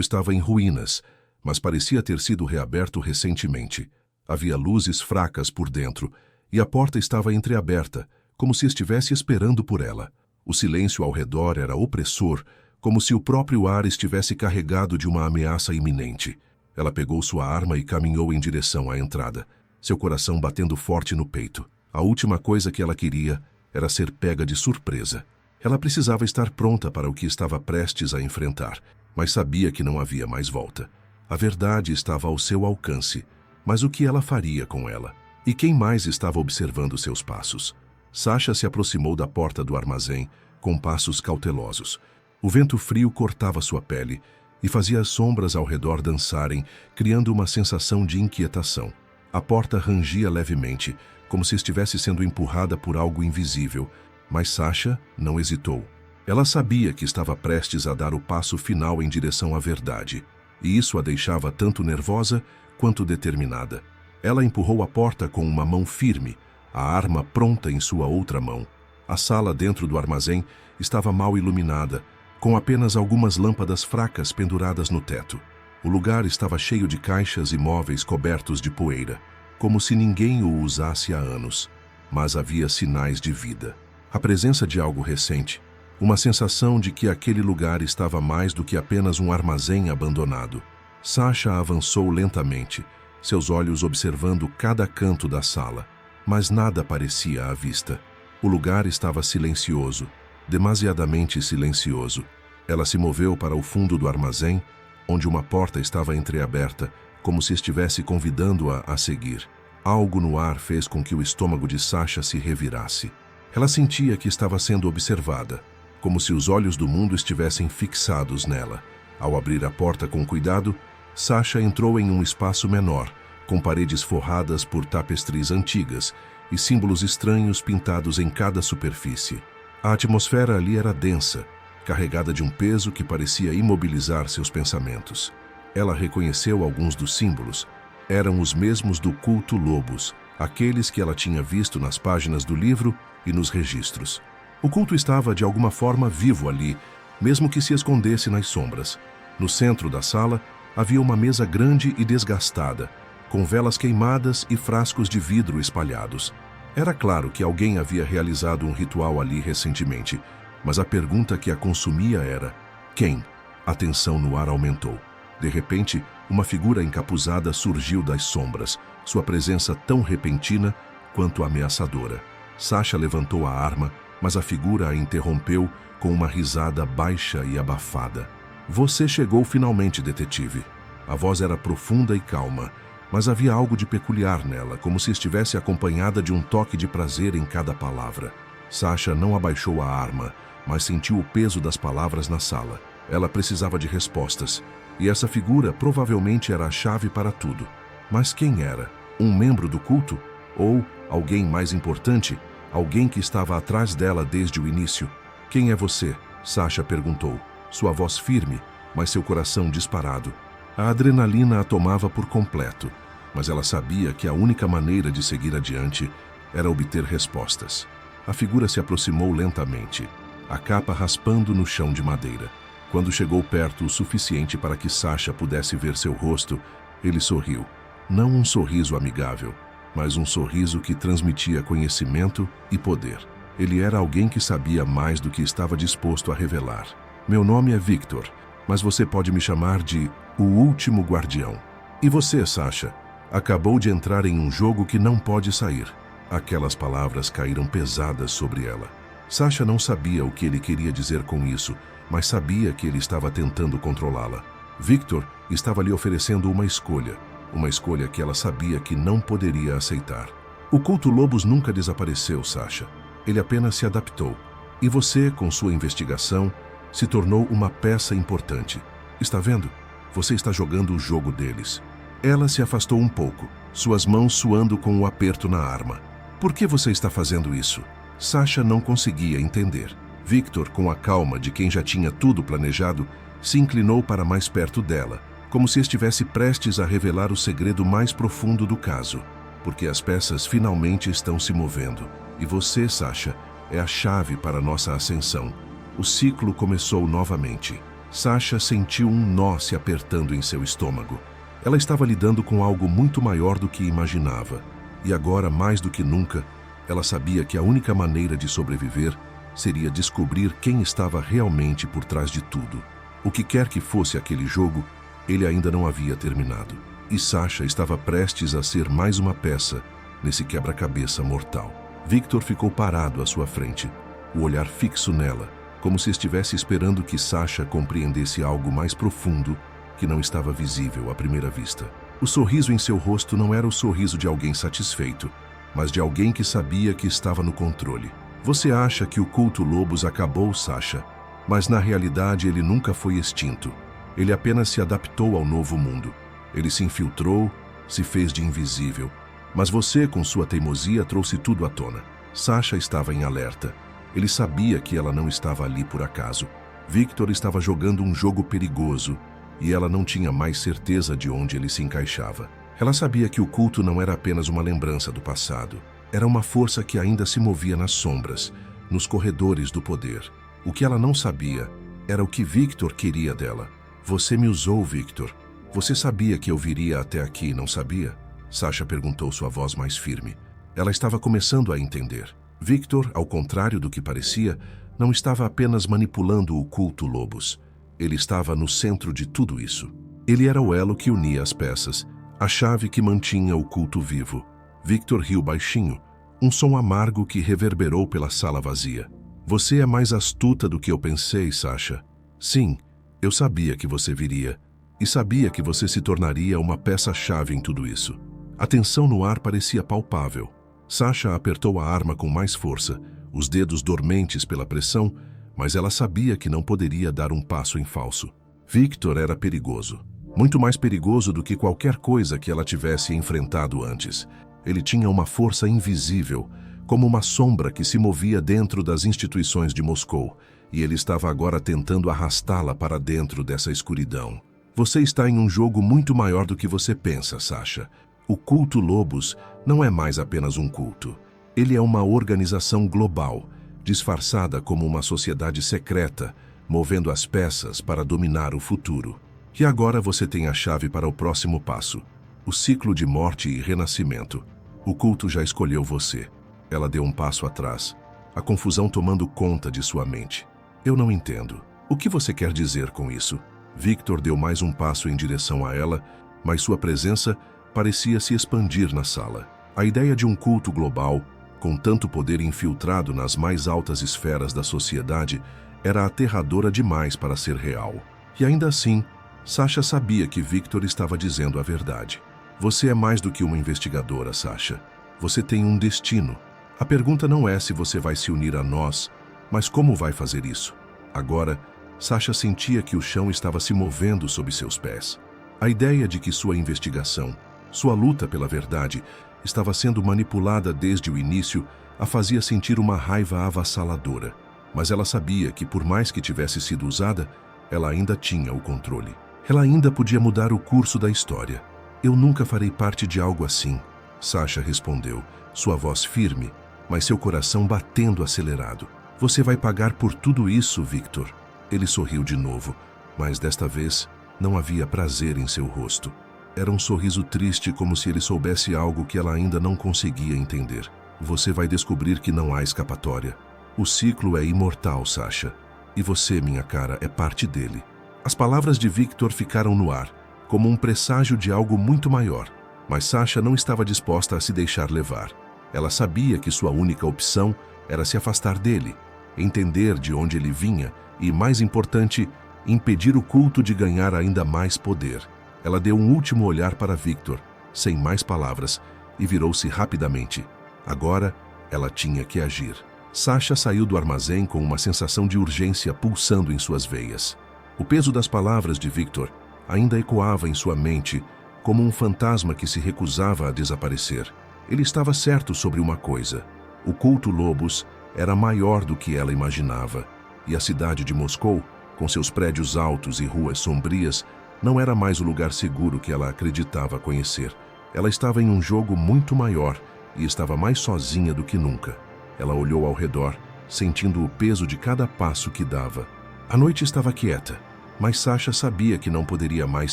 estava em ruínas, mas parecia ter sido reaberto recentemente. Havia luzes fracas por dentro, e a porta estava entreaberta, como se estivesse esperando por ela. O silêncio ao redor era opressor, como se o próprio ar estivesse carregado de uma ameaça iminente. Ela pegou sua arma e caminhou em direção à entrada, seu coração batendo forte no peito. A última coisa que ela queria era ser pega de surpresa. Ela precisava estar pronta para o que estava prestes a enfrentar, mas sabia que não havia mais volta. A verdade estava ao seu alcance, mas o que ela faria com ela? E quem mais estava observando seus passos? Sasha se aproximou da porta do armazém, com passos cautelosos. O vento frio cortava sua pele e fazia as sombras ao redor dançarem, criando uma sensação de inquietação. A porta rangia levemente, como se estivesse sendo empurrada por algo invisível, mas Sasha não hesitou. Ela sabia que estava prestes a dar o passo final em direção à verdade, e isso a deixava tanto nervosa quanto determinada. Ela empurrou a porta com uma mão firme, a arma pronta em sua outra mão. A sala dentro do armazém estava mal iluminada, com apenas algumas lâmpadas fracas penduradas no teto. O lugar estava cheio de caixas e móveis cobertos de poeira, como se ninguém o usasse há anos, mas havia sinais de vida. A presença de algo recente, uma sensação de que aquele lugar estava mais do que apenas um armazém abandonado. Sasha avançou lentamente, seus olhos observando cada canto da sala, mas nada parecia à vista. O lugar estava silencioso, demasiadamente silencioso. Ela se moveu para o fundo do armazém, onde uma porta estava entreaberta, como se estivesse convidando-a a seguir. Algo no ar fez com que o estômago de Sasha se revirasse. Ela sentia que estava sendo observada, como se os olhos do mundo estivessem fixados nela. Ao abrir a porta com cuidado, Sasha entrou em um espaço menor, com paredes forradas por tapestries antigas e símbolos estranhos pintados em cada superfície. A atmosfera ali era densa, carregada de um peso que parecia imobilizar seus pensamentos. Ela reconheceu alguns dos símbolos. Eram os mesmos do culto Lobos, aqueles que ela tinha visto nas páginas do livro e nos registros. O culto estava de alguma forma vivo ali, mesmo que se escondesse nas sombras. No centro da sala havia uma mesa grande e desgastada, com velas queimadas e frascos de vidro espalhados. Era claro que alguém havia realizado um ritual ali recentemente, mas a pergunta que a consumia era: quem? A tensão no ar aumentou. De repente, uma figura encapuzada surgiu das sombras, sua presença tão repentina quanto ameaçadora. Sasha levantou a arma, mas a figura a interrompeu com uma risada baixa e abafada. Você chegou finalmente, detetive. A voz era profunda e calma, mas havia algo de peculiar nela, como se estivesse acompanhada de um toque de prazer em cada palavra. Sasha não abaixou a arma, mas sentiu o peso das palavras na sala. Ela precisava de respostas, e essa figura provavelmente era a chave para tudo. Mas quem era? Um membro do culto? Ou alguém mais importante? Alguém que estava atrás dela desde o início? Quem é você? Sasha perguntou, sua voz firme, mas seu coração disparado. A adrenalina a tomava por completo, mas ela sabia que a única maneira de seguir adiante era obter respostas. A figura se aproximou lentamente, a capa raspando no chão de madeira. Quando chegou perto o suficiente para que Sasha pudesse ver seu rosto, ele sorriu. Não um sorriso amigável, mas um sorriso que transmitia conhecimento e poder. Ele era alguém que sabia mais do que estava disposto a revelar. Meu nome é Victor, mas você pode me chamar de o Último Guardião. E você, Sasha, acabou de entrar em um jogo que não pode sair. Aquelas palavras caíram pesadas sobre ela. Sasha não sabia o que ele queria dizer com isso, mas sabia que ele estava tentando controlá-la. Victor estava lhe oferecendo uma escolha que ela sabia que não poderia aceitar. O culto Lobos nunca desapareceu, Sasha. Ele apenas se adaptou. E você, com sua investigação, se tornou uma peça importante. Está vendo? Você está jogando o jogo deles. Ela se afastou um pouco, suas mãos suando com o aperto na arma. Por que você está fazendo isso? Sasha não conseguia entender. Victor, com a calma de quem já tinha tudo planejado, se inclinou para mais perto dela, como se estivesse prestes a revelar o segredo mais profundo do caso. Porque as peças finalmente estão se movendo. E você, Sasha, é a chave para nossa ascensão. O ciclo começou novamente. Sasha sentiu um nó se apertando em seu estômago. Ela estava lidando com algo muito maior do que imaginava. E agora, mais do que nunca, ela sabia que a única maneira de sobreviver seria descobrir quem estava realmente por trás de tudo. O que quer que fosse aquele jogo, ele ainda não havia terminado. E Sasha estava prestes a ser mais uma peça nesse quebra-cabeça mortal. Victor ficou parado à sua frente, o olhar fixo nela, como se estivesse esperando que Sasha compreendesse algo mais profundo que não estava visível à primeira vista. O sorriso em seu rosto não era o sorriso de alguém satisfeito, mas de alguém que sabia que estava no controle. Você acha que o culto Lobos acabou, Sasha, mas na realidade ele nunca foi extinto. Ele apenas se adaptou ao novo mundo. Ele se infiltrou, se fez de invisível. Mas você, com sua teimosia, trouxe tudo à tona. Sasha estava em alerta. Ele sabia que ela não estava ali por acaso. Victor estava jogando um jogo perigoso e ela não tinha mais certeza de onde ele se encaixava. Ela sabia que o culto não era apenas uma lembrança do passado. Era uma força que ainda se movia nas sombras, nos corredores do poder. O que ela não sabia era o que Victor queria dela. Você me usou, Victor. Você sabia que eu viria até aqui, não sabia? Sasha perguntou, sua voz mais firme. Ela estava começando a entender. Victor, ao contrário do que parecia, não estava apenas manipulando o culto Lobos. Ele estava no centro de tudo isso. Ele era o elo que unia as peças, a chave que mantinha o culto vivo. Victor riu baixinho, um som amargo que reverberou pela sala vazia. Você é mais astuta do que eu pensei, Sasha. Sim, eu sabia que você viria. E sabia que você se tornaria uma peça-chave em tudo isso. A tensão no ar parecia palpável. Sasha apertou a arma com mais força, os dedos dormentes pela pressão, mas ela sabia que não poderia dar um passo em falso. Victor era perigoso. Muito mais perigoso do que qualquer coisa que ela tivesse enfrentado antes. Ele tinha uma força invisível, como uma sombra que se movia dentro das instituições de Moscou, e ele estava agora tentando arrastá-la para dentro dessa escuridão. Você está em um jogo muito maior do que você pensa, Sasha. O culto Lobos não é mais apenas um culto. Ele é uma organização global, disfarçada como uma sociedade secreta, movendo as peças para dominar o futuro. E agora você tem a chave para o próximo passo, o ciclo de morte e renascimento. O culto já escolheu você. Ela deu um passo atrás, a confusão tomando conta de sua mente. Eu não entendo. O que você quer dizer com isso? Victor deu mais um passo em direção a ela, mas sua presença parecia se expandir na sala. A ideia de um culto global, com tanto poder infiltrado nas mais altas esferas da sociedade, era aterradora demais para ser real. E ainda assim, Sasha sabia que Victor estava dizendo a verdade. Você é mais do que uma investigadora, Sasha. Você tem um destino. A pergunta não é se você vai se unir a nós, mas como vai fazer isso. Agora, Sasha sentia que o chão estava se movendo sob seus pés. A ideia de que sua investigação, sua luta pela verdade, estava sendo manipulada desde o início a fazia sentir uma raiva avassaladora. Mas ela sabia que, por mais que tivesse sido usada, ela ainda tinha o controle. Ela ainda podia mudar o curso da história. Eu nunca farei parte de algo assim, Sasha respondeu, sua voz firme, mas seu coração batendo acelerado. Você vai pagar por tudo isso, Victor. Ele sorriu de novo, mas desta vez não havia prazer em seu rosto. Era um sorriso triste, como se ele soubesse algo que ela ainda não conseguia entender. Você vai descobrir que não há escapatória. O ciclo é imortal, Sasha. E você, minha cara, é parte dele. As palavras de Victor ficaram no ar, como um presságio de algo muito maior. Mas Sasha não estava disposta a se deixar levar. Ela sabia que sua única opção era se afastar dele, entender de onde ele vinha e, mais importante, impedir o culto de ganhar ainda mais poder. Ela deu um último olhar para Victor, sem mais palavras, e virou-se rapidamente. Agora, ela tinha que agir. Sasha saiu do armazém com uma sensação de urgência pulsando em suas veias. O peso das palavras de Victor ainda ecoava em sua mente, como um fantasma que se recusava a desaparecer. Ele estava certo sobre uma coisa. O culto Lobos era maior do que ela imaginava, e a cidade de Moscou, com seus prédios altos e ruas sombrias, não era mais o lugar seguro que ela acreditava conhecer. Ela estava em um jogo muito maior e estava mais sozinha do que nunca. Ela olhou ao redor sentindo o peso de cada passo que dava. A noite estava quieta, mas Sasha sabia que não poderia mais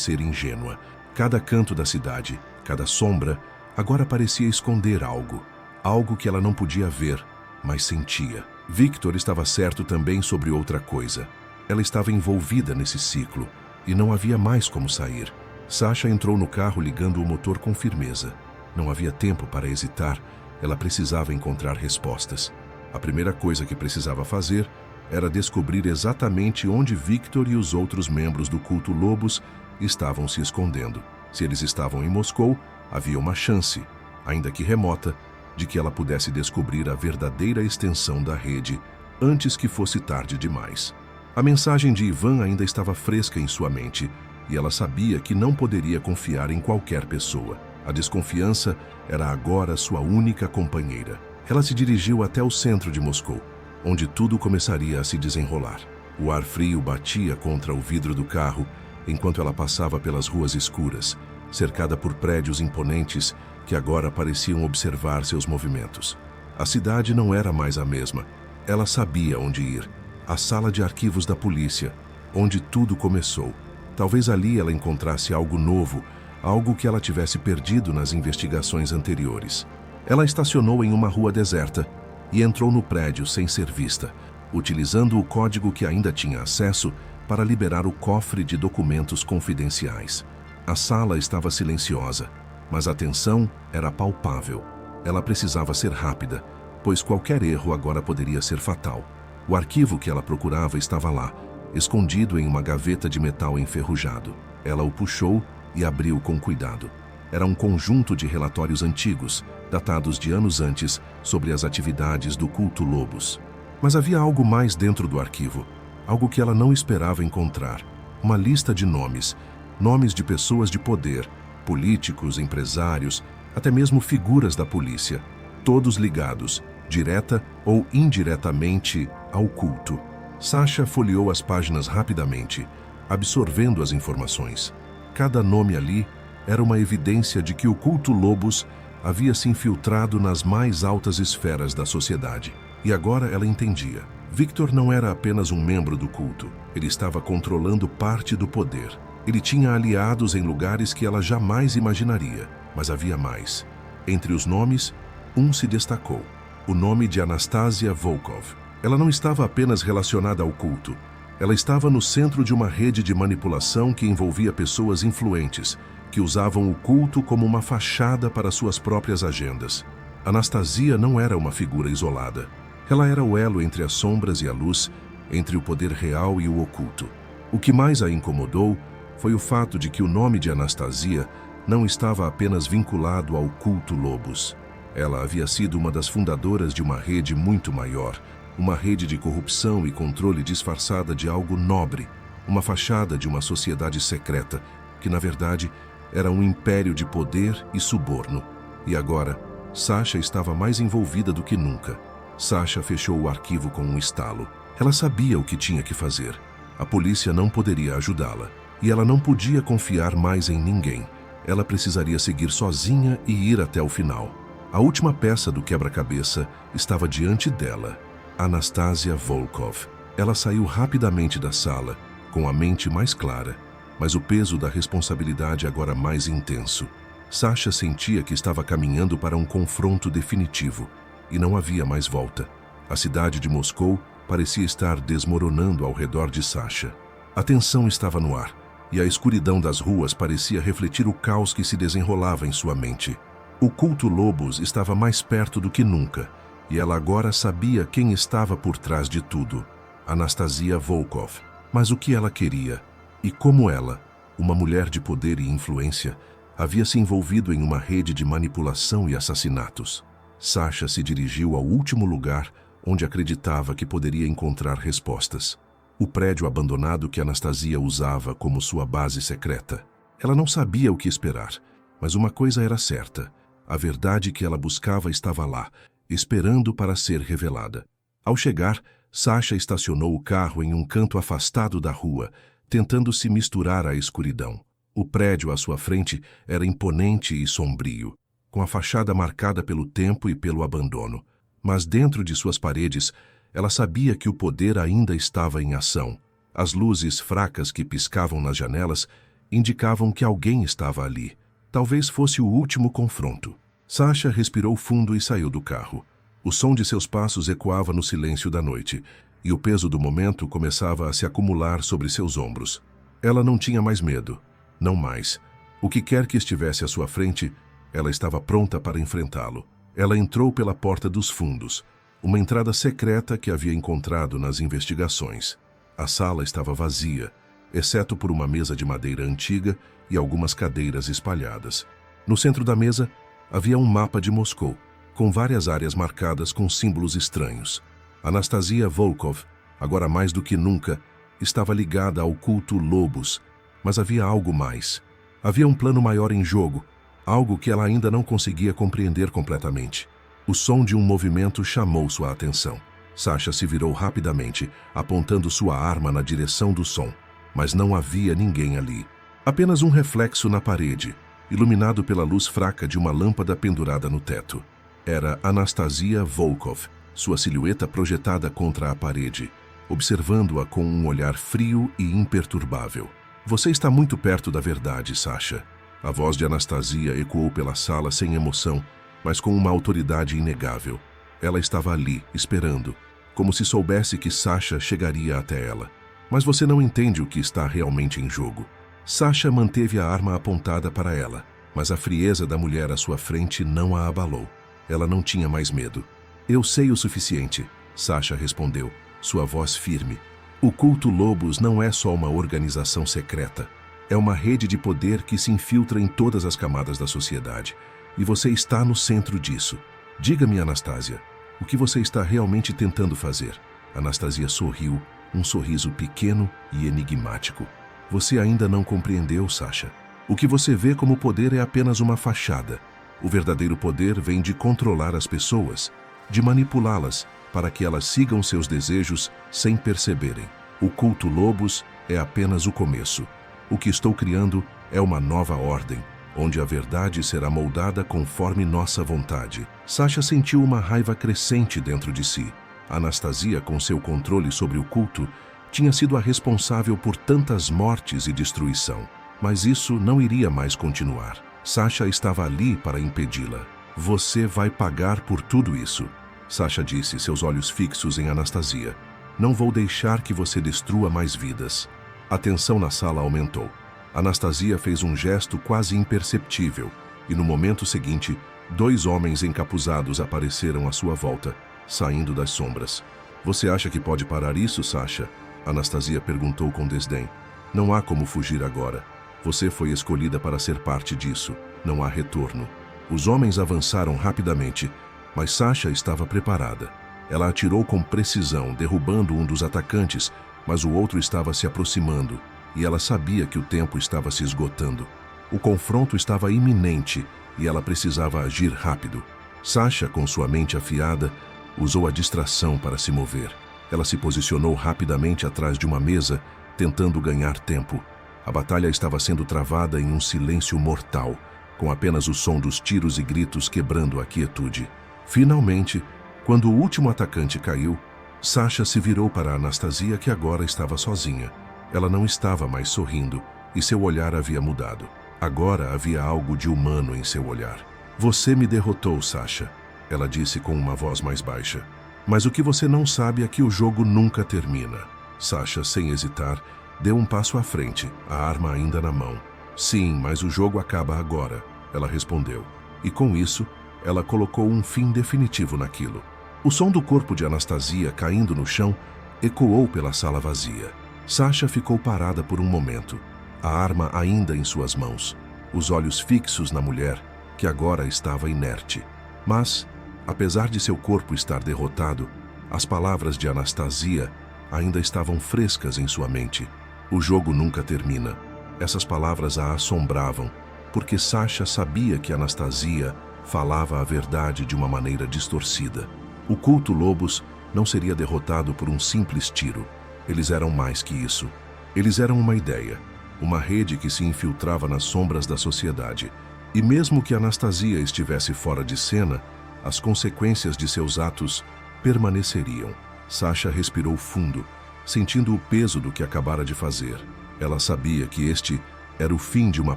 ser ingênua. Cada canto da cidade, cada sombra, agora parecia esconder algo. Algo que ela não podia ver, mas sentia. Victor estava certo também sobre outra coisa. Ela estava envolvida nesse ciclo, e não havia mais como sair. Sasha entrou no carro ligando o motor com firmeza. Não havia tempo para hesitar, ela precisava encontrar respostas. A primeira coisa que precisava fazer era descobrir exatamente onde Victor e os outros membros do culto Lobos estavam se escondendo. Se eles estavam em Moscou, havia uma chance, ainda que remota, de que ela pudesse descobrir a verdadeira extensão da rede antes que fosse tarde demais. A mensagem de Ivan ainda estava fresca em sua mente, e ela sabia que não poderia confiar em qualquer pessoa. A desconfiança era agora sua única companheira. Ela se dirigiu até o centro de Moscou, onde tudo começaria a se desenrolar. O ar frio batia contra o vidro do carro enquanto ela passava pelas ruas escuras, cercada por prédios imponentes que agora pareciam observar seus movimentos. A cidade não era mais a mesma. Ela sabia onde ir. A sala de arquivos da polícia, onde tudo começou. Talvez ali ela encontrasse algo novo, algo que ela tivesse perdido nas investigações anteriores. Ela estacionou em uma rua deserta e entrou no prédio sem ser vista, utilizando o código que ainda tinha acesso para liberar o cofre de documentos confidenciais. A sala estava silenciosa, mas a tensão era palpável. Ela precisava ser rápida, pois qualquer erro agora poderia ser fatal. O arquivo que ela procurava estava lá, escondido em uma gaveta de metal enferrujado. Ela o puxou e abriu com cuidado. Era um conjunto de relatórios antigos, datados de anos antes, sobre as atividades do culto Lobos. Mas havia algo mais dentro do arquivo, algo que ela não esperava encontrar. Uma lista de nomes, nomes de pessoas de poder, políticos, empresários, até mesmo figuras da polícia, todos ligados, direta ou indiretamente, ao culto. Sasha folheou as páginas rapidamente, absorvendo as informações. Cada nome ali era uma evidência de que o culto Lobos havia se infiltrado nas mais altas esferas da sociedade. E agora ela entendia. Victor não era apenas um membro do culto. Ele estava controlando parte do poder. Ele tinha aliados em lugares que ela jamais imaginaria. Mas havia mais. Entre os nomes, um se destacou. O nome de Anastasia Volkov. Ela não estava apenas relacionada ao culto. Ela estava no centro de uma rede de manipulação que envolvia pessoas influentes, que usavam o culto como uma fachada para suas próprias agendas. Anastasia não era uma figura isolada. Ela era o elo entre as sombras e a luz, entre o poder real e o oculto. O que mais a incomodou foi o fato de que o nome de Anastasia não estava apenas vinculado ao culto Lobos. Ela havia sido uma das fundadoras de uma rede muito maior, uma rede de corrupção e controle disfarçada de algo nobre, uma fachada de uma sociedade secreta, que na verdade era um império de poder e suborno. E agora, Sasha estava mais envolvida do que nunca. Sasha fechou o arquivo com um estalo. Ela sabia o que tinha que fazer. A polícia não poderia ajudá-la, e ela não podia confiar mais em ninguém. Ela precisaria seguir sozinha e ir até o final. A última peça do quebra-cabeça estava diante dela. Anastasia Volkov. Ela saiu rapidamente da sala, com a mente mais clara, mas o peso da responsabilidade agora mais intenso. Sasha sentia que estava caminhando para um confronto definitivo, e não havia mais volta. A cidade de Moscou parecia estar desmoronando ao redor de Sasha. A tensão estava no ar, e a escuridão das ruas parecia refletir o caos que se desenrolava em sua mente. O culto Lobos estava mais perto do que nunca, e ela agora sabia quem estava por trás de tudo. Anastasia Volkov. Mas o que ela queria? E como ela, uma mulher de poder e influência, havia se envolvido em uma rede de manipulação e assassinatos? Sasha se dirigiu ao último lugar onde acreditava que poderia encontrar respostas. O prédio abandonado que Anastasia usava como sua base secreta. Ela não sabia o que esperar, mas uma coisa era certa. A verdade que ela buscava estava lá, esperando para ser revelada. Ao chegar, Sasha estacionou o carro em um canto afastado da rua, tentando se misturar à escuridão. O prédio à sua frente era imponente e sombrio, com a fachada marcada pelo tempo e pelo abandono. Mas dentro de suas paredes, Ela sabia que o poder ainda estava em ação. As luzes fracas que piscavam nas janelas indicavam que alguém estava ali. Talvez fosse o último confronto. Sasha respirou fundo e saiu do carro. O som de seus passos ecoava no silêncio da noite, e o peso do momento começava a se acumular sobre seus ombros. Ela não tinha mais medo. Não mais. O que quer que estivesse à sua frente, ela estava pronta para enfrentá-lo. Ela entrou pela porta dos fundos, uma entrada secreta que havia encontrado nas investigações. A sala estava vazia, exceto por uma mesa de madeira antiga e algumas cadeiras espalhadas. No centro da mesa, havia um mapa de Moscou, com várias áreas marcadas com símbolos estranhos. Anastasia Volkov, agora mais do que nunca, estava ligada ao culto Lobos, mas havia algo mais. Havia um plano maior em jogo, algo que ela ainda não conseguia compreender completamente. O som de um movimento chamou sua atenção. Sasha se virou rapidamente, apontando sua arma na direção do som, mas não havia ninguém ali. Apenas um reflexo na parede, iluminado pela luz fraca de uma lâmpada pendurada no teto. Era Anastasia Volkov, sua silhueta projetada contra a parede, observando-a com um olhar frio e imperturbável. Você está muito perto da verdade, Sasha. A voz de Anastasia ecoou pela sala sem emoção, mas com uma autoridade inegável. Ela estava ali, esperando, como se soubesse que Sasha chegaria até ela. Mas você não entende o que está realmente em jogo. Sasha manteve a arma apontada para ela, mas a frieza da mulher à sua frente não a abalou. Ela não tinha mais medo. Eu sei o suficiente, Sasha respondeu, sua voz firme. O culto Lobos não é só uma organização secreta. É uma rede de poder que se infiltra em todas as camadas da sociedade. E você está no centro disso. Diga-me, Anastasia, o que você está realmente tentando fazer? Anastasia sorriu, um sorriso pequeno e enigmático. Você ainda não compreendeu, Sasha. O que você vê como poder é apenas uma fachada. O verdadeiro poder vem de controlar as pessoas, de manipulá-las para que elas sigam seus desejos sem perceberem. O culto Lobos é apenas o começo. O que estou criando é uma nova ordem, onde a verdade será moldada conforme nossa vontade. Sasha sentiu uma raiva crescente dentro de si. Anastasia, com seu controle sobre o culto, tinha sido a responsável por tantas mortes e destruição. Mas isso não iria mais continuar. Sasha estava ali para impedi-la. Você vai pagar por tudo isso, Sasha disse, seus olhos fixos em Anastasia. Não vou deixar que você destrua mais vidas. A tensão na sala aumentou. Anastasia fez um gesto quase imperceptível, e no momento seguinte, 2 homens encapuzados apareceram à sua volta, saindo das sombras. Você acha que pode parar isso, Sasha? Anastasia perguntou com desdém. Não há como fugir agora. Você foi escolhida para ser parte disso. Não há retorno. Os homens avançaram rapidamente, mas Sasha estava preparada. Ela atirou com precisão, derrubando um dos atacantes, mas o outro estava se aproximando, e ela sabia que o tempo estava se esgotando. O confronto estava iminente, e ela precisava agir rápido. Sasha, com sua mente afiada, usou a distração para se mover. Ela se posicionou rapidamente atrás de uma mesa, tentando ganhar tempo. A batalha estava sendo travada em um silêncio mortal, com apenas o som dos tiros e gritos quebrando a quietude. Finalmente, quando o último atacante caiu, Sasha se virou para Anastasia, que agora estava sozinha. Ela não estava mais sorrindo, e seu olhar havia mudado. Agora havia algo de humano em seu olhar. Você me derrotou, Sasha, ela disse com uma voz mais baixa. Mas o que você não sabe é que o jogo nunca termina. Sasha, sem hesitar, deu um passo à frente, a arma ainda na mão. Sim, mas o jogo acaba agora, ela respondeu. E com isso, ela colocou um fim definitivo naquilo. O som do corpo de Anastasia caindo no chão ecoou pela sala vazia. Sasha ficou parada por um momento, a arma ainda em suas mãos, os olhos fixos na mulher, que agora estava inerte. Mas, apesar de seu corpo estar derrotado, as palavras de Anastasia ainda estavam frescas em sua mente. O jogo nunca termina. Essas palavras a assombravam, porque Sasha sabia que Anastasia falava a verdade de uma maneira distorcida. O culto Lobos não seria derrotado por um simples tiro. Eles eram mais que isso. Eles eram uma ideia, uma rede que se infiltrava nas sombras da sociedade. E mesmo que Anastasia estivesse fora de cena, as consequências de seus atos permaneceriam. Sasha respirou fundo, sentindo o peso do que acabara de fazer. Ela sabia que este era o fim de uma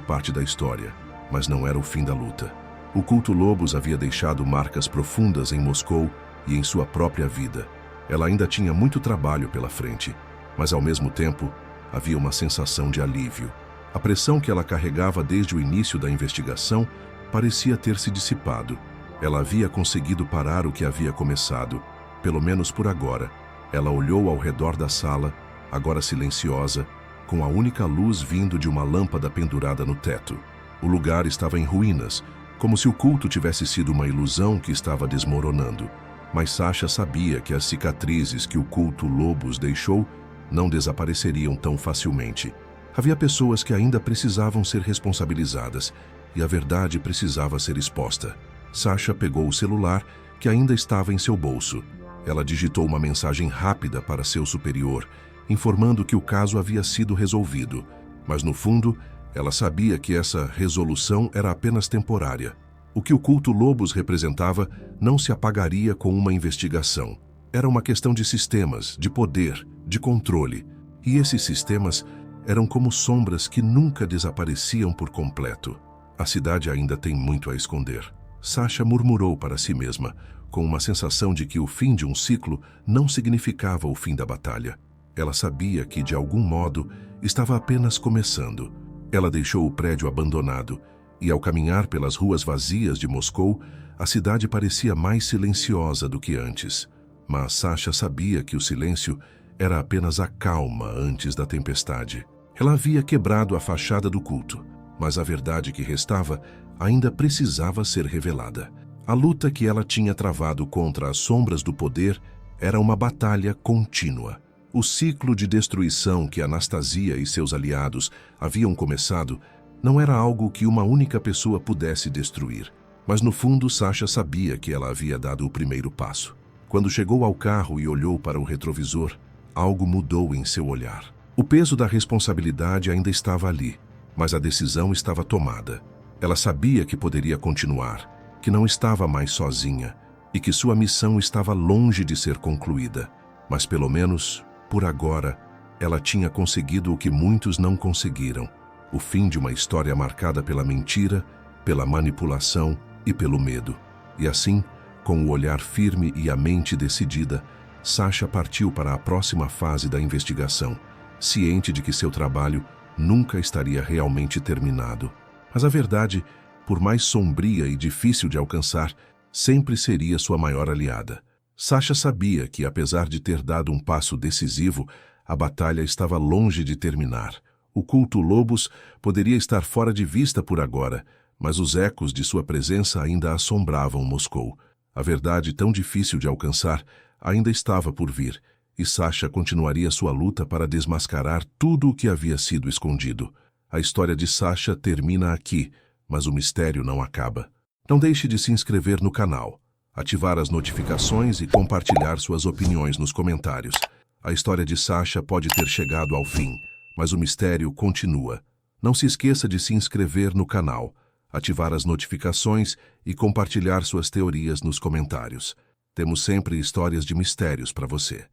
parte da história, mas não era o fim da luta. O culto Lobos havia deixado marcas profundas em Moscou e em sua própria vida. Ela ainda tinha muito trabalho pela frente, mas ao mesmo tempo havia uma sensação de alívio. A pressão que ela carregava desde o início da investigação parecia ter se dissipado. Ela havia conseguido parar o que havia começado, pelo menos por agora. Ela olhou ao redor da sala, agora silenciosa, com a única luz vindo de uma lâmpada pendurada no teto. O lugar estava em ruínas, como se o culto tivesse sido uma ilusão que estava desmoronando. Mas Sasha sabia que as cicatrizes que o culto Lobos deixou não desapareceriam tão facilmente. Havia pessoas que ainda precisavam ser responsabilizadas e a verdade precisava ser exposta. Sasha pegou o celular, que ainda estava em seu bolso. Ela digitou uma mensagem rápida para seu superior, informando que o caso havia sido resolvido. Mas no fundo, ela sabia que essa resolução era apenas temporária. O que o culto Lobos representava não se apagaria com uma investigação. Era uma questão de sistemas, de poder, de controle. E esses sistemas eram como sombras que nunca desapareciam por completo. A cidade ainda tem muito a esconder. Sasha murmurou para si mesma, com uma sensação de que o fim de um ciclo não significava o fim da batalha. Ela sabia que, de algum modo, estava apenas começando. Ela deixou o prédio abandonado, e ao caminhar pelas ruas vazias de Moscou, a cidade parecia mais silenciosa do que antes. Mas Sasha sabia que o silêncio era apenas a calma antes da tempestade. Ela havia quebrado a fachada do culto, mas a verdade que restava ainda precisava ser revelada. A luta que ela tinha travado contra as sombras do poder era uma batalha contínua. O ciclo de destruição que Anastasia e seus aliados haviam começado não era algo que uma única pessoa pudesse destruir. Mas no fundo, Sasha sabia que ela havia dado o primeiro passo. Quando chegou ao carro e olhou para o retrovisor, algo mudou em seu olhar. O peso da responsabilidade ainda estava ali, mas a decisão estava tomada. Ela sabia que poderia continuar, que não estava mais sozinha e que sua missão estava longe de ser concluída. Mas pelo menos, por agora, ela tinha conseguido o que muitos não conseguiram: o fim de uma história marcada pela mentira, pela manipulação e pelo medo. E assim, com o olhar firme e a mente decidida, Sasha partiu para a próxima fase da investigação, ciente de que seu trabalho nunca estaria realmente terminado. Mas a verdade, por mais sombria e difícil de alcançar, sempre seria sua maior aliada. Sasha sabia que, apesar de ter dado um passo decisivo, a batalha estava longe de terminar. O culto Lobos poderia estar fora de vista por agora, mas os ecos de sua presença ainda assombravam Moscou. A verdade, tão difícil de alcançar, ainda estava por vir, e Sasha continuaria sua luta para desmascarar tudo o que havia sido escondido. A história de Sasha termina aqui, mas o mistério não acaba. Não deixe de se inscrever no canal, ativar as notificações e compartilhar suas opiniões nos comentários. A história de Sasha pode ter chegado ao fim, mas o mistério continua. Não se esqueça de se inscrever no canal, ativar as notificações e compartilhar suas teorias nos comentários. Temos sempre histórias de mistérios para você.